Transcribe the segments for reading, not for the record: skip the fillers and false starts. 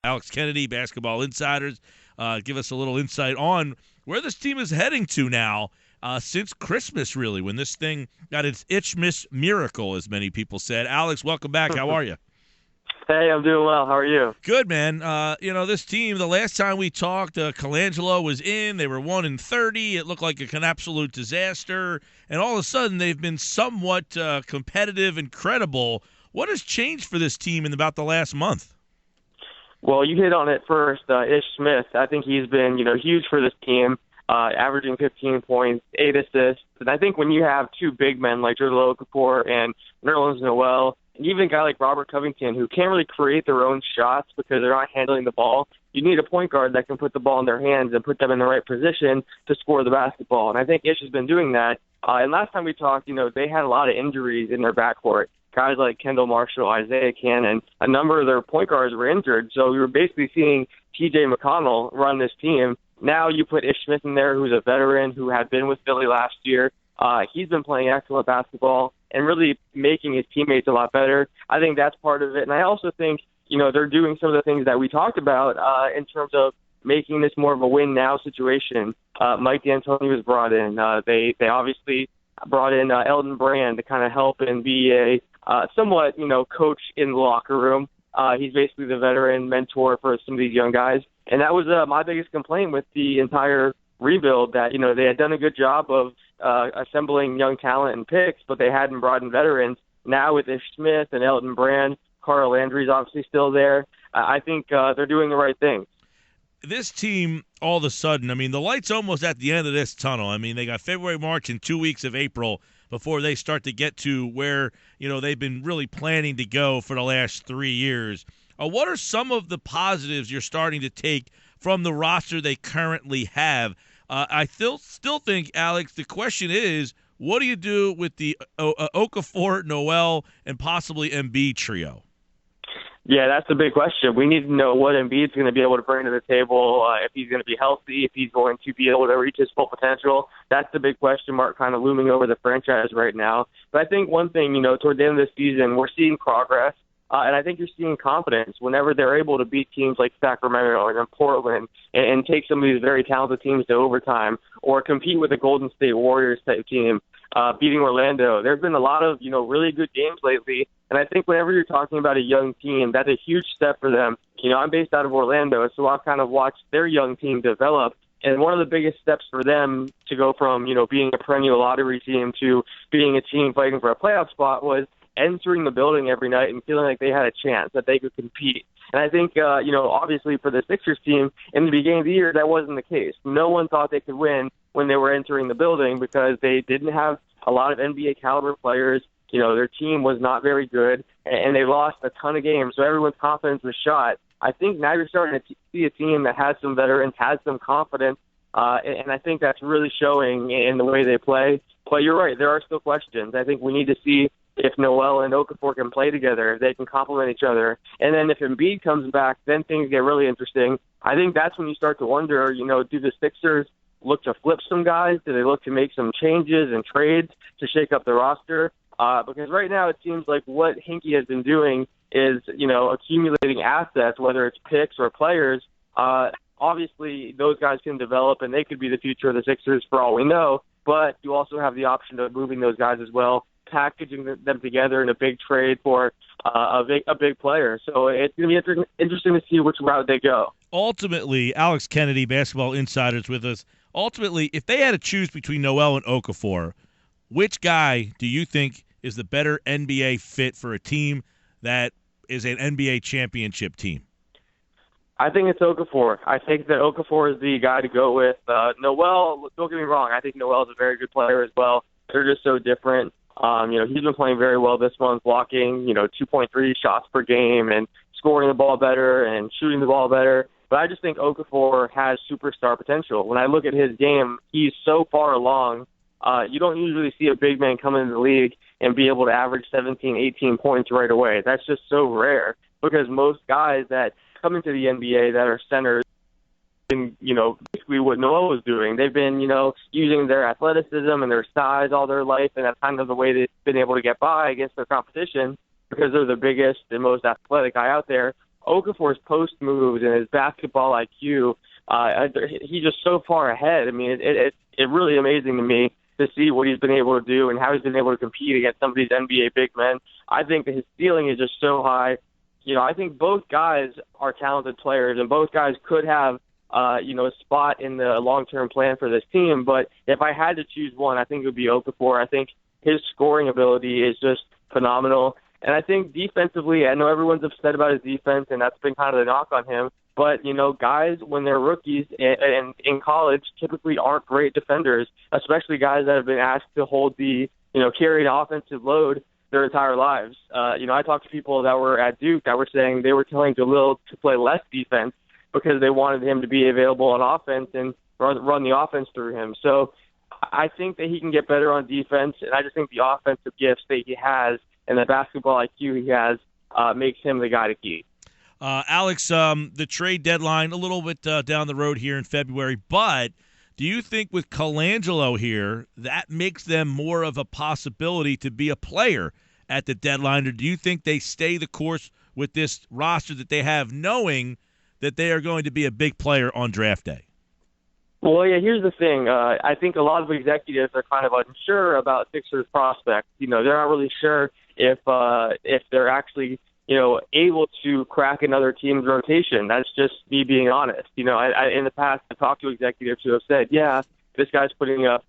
Alex Kennedy, Basketball Insiders. Give us a little insight on where this team is heading to now since Christmas, really, when this thing got its itch-miss miracle, as many people said. Alex, welcome back. How are you? Hey, I'm doing well. How are you? Good, man. This team, the last time we talked, Colangelo was in. They were 1-30. It looked like an absolute disaster. And all of a sudden, they've been somewhat competitive and credible. What has changed for this team in about the last month? Well, you hit on it first. Ish Smith, I think he's been, huge for this team, averaging 15 points, 8 assists. And I think when you have two big men like Okafor and Noel, and even a guy like Robert Covington, who can't really create their own shots because they're not handling the ball, you need a point guard that can put the ball in their hands and put them in the right position to score the basketball. And I think Ish has been doing that. And last time we talked, they had a lot of injuries in their backcourt. Guys like Kendall Marshall, Isaiah Cannon, a number of their point guards were injured. So we were basically seeing T.J. McConnell run this team. Now you put Ish Smith in there, who's a veteran who had been with Philly last year. He's been playing excellent basketball and really making his teammates a lot better. I think that's part of it. And I also think, they're doing some of the things that we talked about in terms of making this more of a win-now situation. Mike D'Antoni was brought in. They obviously brought in Elton Brand to kind of help and be a somewhat, coach in the locker room. He's basically the veteran mentor for some of these young guys. And that was my biggest complaint with the entire rebuild, that, they had done a good job of assembling young talent and picks, but they hadn't brought in veterans. Now with Ish Smith and Elton Brand, Carl Landry's obviously still there. I think they're doing the right thing. This team, all of a sudden, the light's almost at the end of this tunnel. They got February, March, and 2 weeks of April before they start to get to where, they've been really planning to go for the last 3 years. What are some of the positives you're starting to take from the roster they currently have? I still think, Alex, the question is, what do you do with the Okafor, Noel, and possibly Embiid trio? Yeah, that's a big question. We need to know what Embiid's going to be able to bring to the table, if he's going to be healthy, if he's going to be able to reach his full potential. That's the big question mark kind of looming over the franchise right now. But I think one thing, toward the end of the season, we're seeing progress. And I think you're seeing confidence whenever they're able to beat teams like Sacramento and Portland and take some of these very talented teams to overtime, or compete with the Golden State Warriors type team, beating Orlando. There's been a lot of, really good games lately. And I think whenever you're talking about a young team, that's a huge step for them. I'm based out of Orlando, so I've kind of watched their young team develop. And one of the biggest steps for them to go from, being a perennial lottery team to being a team fighting for a playoff spot was entering the building every night and feeling like they had a chance, that they could compete. And I think, obviously for the Sixers team, in the beginning of the year, that wasn't the case. No one thought they could win when they were entering the building because they didn't have a lot of NBA caliber players. Their team was not very good, and they lost a ton of games, so everyone's confidence was shot. I think now you're starting to see a team that has some veterans, has some confidence, and I think that's really showing in the way they play. But you're right, there are still questions. I think we need to see if Noel and Okafor can play together, if they can complement each other. And then if Embiid comes back, then things get really interesting. I think that's when you start to wonder, do the Sixers look to flip some guys? Do they look to make some changes and trades to shake up the roster? Because right now it seems like what Hinkie has been doing is, accumulating assets, whether it's picks or players. Obviously, those guys can develop, and they could be the future of the Sixers for all we know. But you also have the option of moving those guys as well, packaging them together in a big trade for a big player. So it's going to be interesting to see which route they go. Ultimately, Alex Kennedy, Basketball Insiders with us. Ultimately, if they had to choose between Noel and Okafor, which guy do you think is the better NBA fit for a team that is an NBA championship team? I think it's Okafor. I think that Okafor is the guy to go with. Noel, don't get me wrong, I think Noel is a very good player as well. They're just so different. He's been playing very well this month, blocking, 2.3 shots per game and scoring the ball better and shooting the ball better. But I just think Okafor has superstar potential. When I look at his game, he's so far along. You don't usually see a big man come into the league and be able to average 17, 18 points right away. That's just so rare because most guys that come into the NBA that are centers, and, basically what Noel was doing, they've been, using their athleticism and their size all their life, and that's kind of the way they've been able to get by against their competition because they're the biggest and most athletic guy out there. Okafor's post moves and his basketball IQ, he's just so far ahead. I mean, it's really amazing to me to see what he's been able to do and how he's been able to compete against some of these NBA big men. I think that his ceiling is just so high. I think both guys are talented players, and both guys could have, a spot in the long-term plan for this team. But if I had to choose one, I think it would be Okafor. I think his scoring ability is just phenomenal. And I think defensively, I know everyone's upset about his defense, and that's been kind of the knock on him. But, guys, when they're rookies and in college, typically aren't great defenders, especially guys that have been asked to hold the, carry the offensive load their entire lives. I talked to people that were at Duke that were saying they were telling Jalil to play less defense because they wanted him to be available on offense and run the offense through him. So I think that he can get better on defense, and I just think the offensive gifts that he has and the basketball IQ he has makes him the guy to keep. Alex, the trade deadline a little bit down the road here in February, but do you think with Colangelo here, that makes them more of a possibility to be a player at the deadline, or do you think they stay the course with this roster that they have, knowing that they are going to be a big player on draft day? Well, yeah, here's the thing. I think a lot of executives are kind of unsure about Sixers prospects. They're not really sure if they're actually, able to crack another team's rotation. That's just me being honest. In the past, I've talked to executives who have said, yeah, this guy's putting up,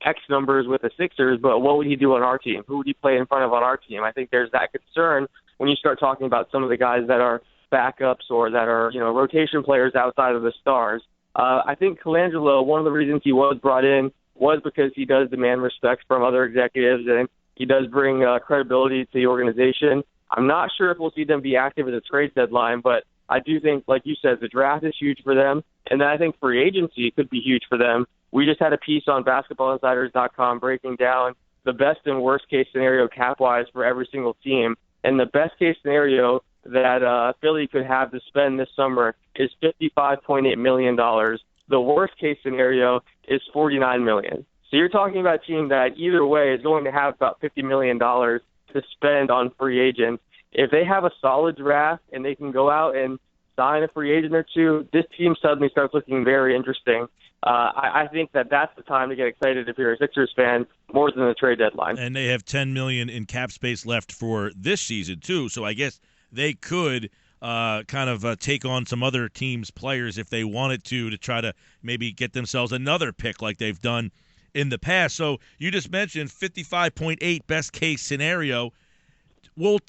X numbers with the Sixers, but what would he do on our team? Who would he play in front of on our team? I think there's that concern when you start talking about some of the guys that are backups or that are, rotation players outside of the stars. I think Colangelo, one of the reasons he was brought in was because he does demand respect from other executives and he does bring credibility to the organization. I'm not sure if we'll see them be active at the trade deadline, but I do think, like you said, the draft is huge for them. And then I think free agency could be huge for them. We just had a piece on basketballinsiders.com breaking down the best and worst case scenario cap-wise for every single team. And the best case scenario that Philly could have to spend this summer is $55.8 million. The worst case scenario is $49 million. So you're talking about a team that either way is going to have about $50 million to spend on free agents. If they have a solid draft and they can go out and sign a free agent or two, this team suddenly starts looking very interesting. I think that's the time to get excited if you're a Sixers fan, more than the trade deadline. And they have $10 million in cap space left for this season too, so I guess they could take on some other teams' players if they wanted to try to maybe get themselves another pick like they've done in the past. So you just mentioned 55.8 best case scenario. Will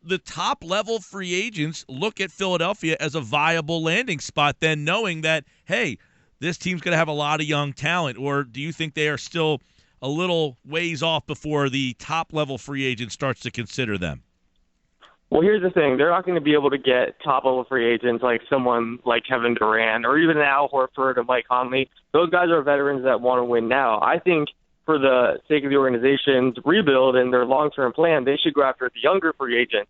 the top level free agents look at Philadelphia as a viable landing spot then, knowing that, hey, this team's going to have a lot of young talent, or do you think they are still a little ways off before the top level free agent starts to consider them? Well, here's the thing. They're not going to be able to get top-level free agents like someone like Kevin Durant or even Al Horford or Mike Conley. Those guys are veterans that want to win now. I think for the sake of the organization's rebuild and their long-term plan, they should go after the younger free agent.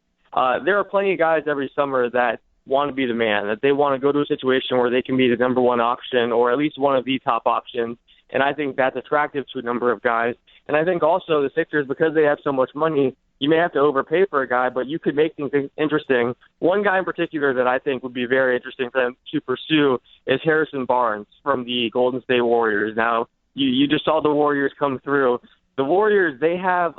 There are plenty of guys every summer that want to be the man, that they want to go to a situation where they can be the number one option or at least one of the top options. And I think that's attractive to a number of guys. And I think also the Sixers, because they have so much money, you may have to overpay for a guy, but you could make things interesting. One guy in particular that I think would be very interesting for them to pursue is Harrison Barnes from the Golden State Warriors. Now, you just saw the Warriors come through. The Warriors, they've had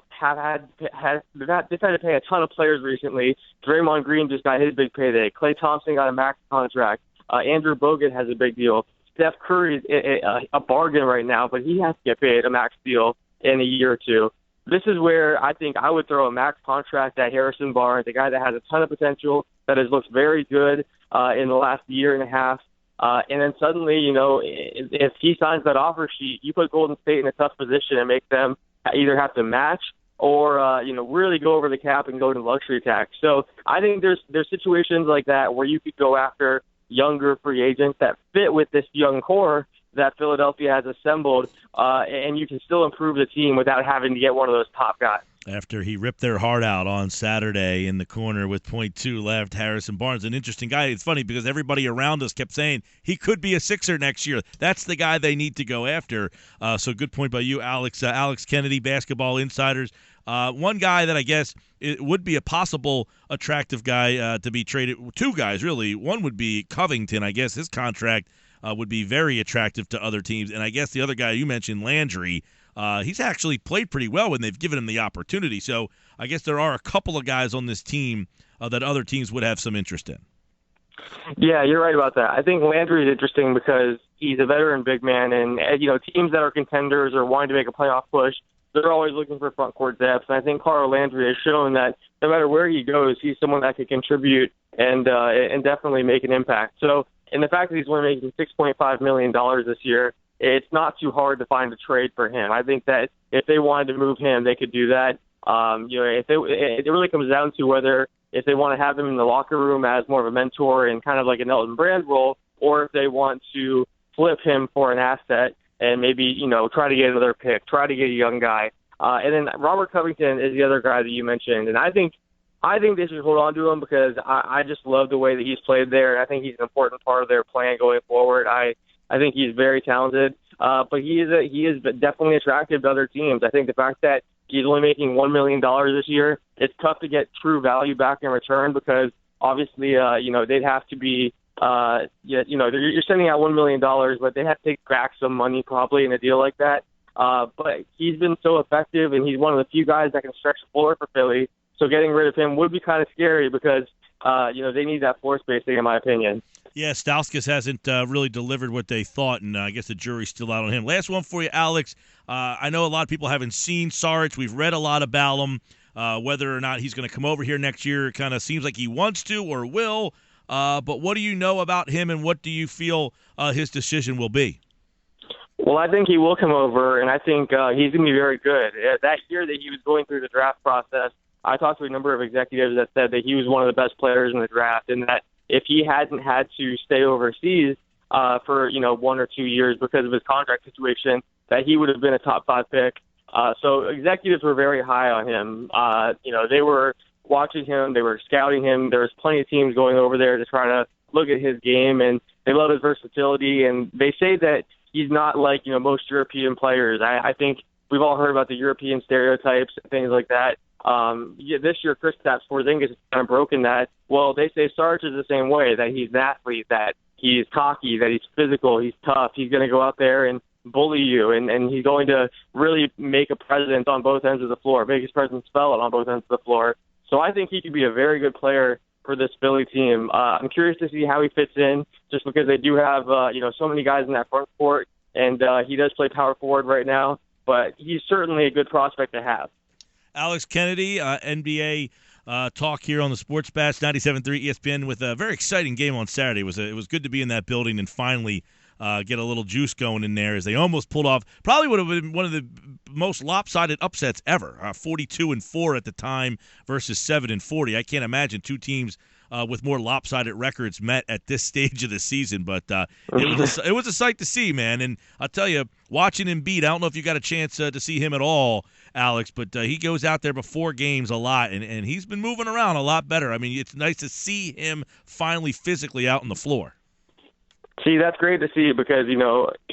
to pay a ton of players recently. Draymond Green just got his big payday. Klay Thompson got a max contract. Andrew Bogut has a big deal. Steph Curry is a bargain right now, but he has to get paid a max deal in a year or two. This is where I think I would throw a max contract at Harrison Barnes, a guy that has a ton of potential, that has looked very good in the last year and a half. And then suddenly, if he signs that offer sheet, you put Golden State in a tough position and make them either have to match or, really go over the cap and go to luxury tax. So I think there's situations like that where you could go after younger free agents that fit with this young core that Philadelphia has assembled, and you can still improve the team without having to get one of those top guys. After he ripped their heart out on Saturday in the corner with .2 left, Harrison Barnes, an interesting guy. It's funny because everybody around us kept saying he could be a Sixer next year. That's the guy they need to go after. So good point by you, Alex. Alex Kennedy, Basketball Insiders. One guy that I guess it would be a possible attractive guy to be traded. Two guys, really. One would be Covington. I guess his contract would be very attractive to other teams. And I guess the other guy you mentioned, Landry, he's actually played pretty well when they've given him the opportunity. So I guess there are a couple of guys on this team that other teams would have some interest in. Yeah, you're right about that. I think Landry is interesting because he's a veteran big man, and teams that are contenders or wanting to make a playoff push, they're always looking for front court depth. And I think Carl Landry has shown that no matter where he goes, he's someone that could contribute and definitely make an impact. So, and the fact that he's only making $6.5 million this year, it's not too hard to find a trade for him. I think that if they wanted to move him, they could do that. It really comes down to whether if they want to have him in the locker room as more of a mentor and kind of like an Elton Brand role, or if they want to flip him for an asset and maybe, try to get another pick, try to get a young guy. And then Robert Covington is the other guy that you mentioned. And I think they should hold on to him because I just love the way that he's played there. And I think he's an important part of their plan going forward. I think he's very talented, but he is definitely attractive to other teams. I think the fact that he's only making $1 million this year, it's tough to get true value back in return because obviously, they'd have to be, you're sending out $1 million, but they have to take back some money probably in a deal like that. But he's been so effective, and he's one of the few guys that can stretch the floor for Philly. So getting rid of him would be kind of scary because, they need that floor spacing, in my opinion. Yeah, Stauskas hasn't really delivered what they thought, and I guess the jury's still out on him. Last one for you, Alex. I know a lot of people haven't seen Saric. We've read a lot about him. Whether or not he's going to come over here next year kind of seems like he wants to or will. But what do you know about him, and what do you feel his decision will be? Well, I think he will come over, and I think he's going to be very good. That year that he was going through the draft process, I talked to a number of executives that said that he was one of the best players in the draft, and that if he hadn't had to stay overseas for 1 or 2 years because of his contract situation, that he would have been a top 5 pick. So executives were very high on him. They were watching him, they were scouting him. There was plenty of teams going over there to try to look at his game, and they love his versatility. And they say that he's not like most European players. I think we've all heard about the European stereotypes and things like that. This year, Kristaps Porzingis has kind of broken that. Well, they say Sarge is the same way, that he's an athlete, that he's cocky, that he's physical, he's tough, he's going to go out there and bully you, and he's going to really make a presence on both ends of the floor, make his presence felt on both ends of the floor. So I think he could be a very good player for this Philly team. I'm curious to see how he fits in, just because they do have so many guys in that front court, and he does play power forward right now, but he's certainly a good prospect to have. Alex Kennedy, NBA talk here on the Sports Bash 97.3 ESPN with a very exciting game on Saturday. It was good to be in that building and finally get a little juice going in there as they almost pulled off. Probably would have been one of the most lopsided upsets ever. 42-4 at the time versus 7-40. I can't imagine two teams with more lopsided records met at this stage of the season, but it was a sight to see, man. And I'll tell you, watching Embiid, I don't know if you got a chance to see him at all, Alex, but he goes out there before games a lot, and he's been moving around a lot better. I mean, it's nice to see him finally physically out on the floor. See, that's great to see because,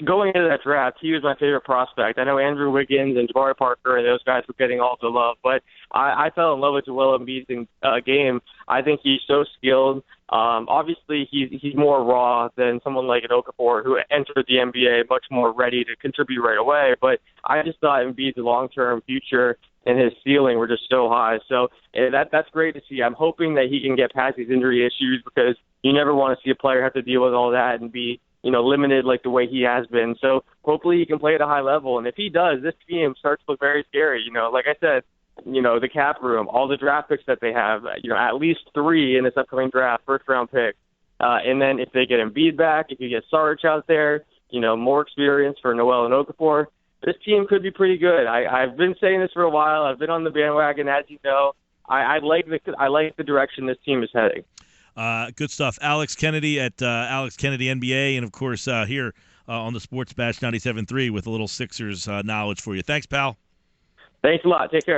going into that draft, he was my favorite prospect. I know Andrew Wiggins and Jabari Parker and those guys were getting all the love, but I fell in love with Joel Embiid's game. I think he's so skilled. Obviously, he's more raw than someone like an Okafor who entered the NBA much more ready to contribute right away, but I just thought Embiid's long-term future and his ceiling were just so high. So that's great to see. I'm hoping that he can get past these injury issues because you never want to see a player have to deal with all that and be, limited like the way he has been. So hopefully he can play at a high level. And if he does, this team starts to look very scary. Like I said, the cap room, all the draft picks that they have, at least 3 in this upcoming draft, first-round picks. And then if they get Embiid back, if you get Saric out there, more experience for Noel and Okafor, this team could be pretty good. I've been saying this for a while. I've been on the bandwagon, as you know. I like the direction this team is heading. Good stuff. Alex Kennedy at Alex Kennedy NBA, and, of course, here on the Sports Bash 97.3 with a little Sixers knowledge for you. Thanks, pal. Thanks a lot. Take care.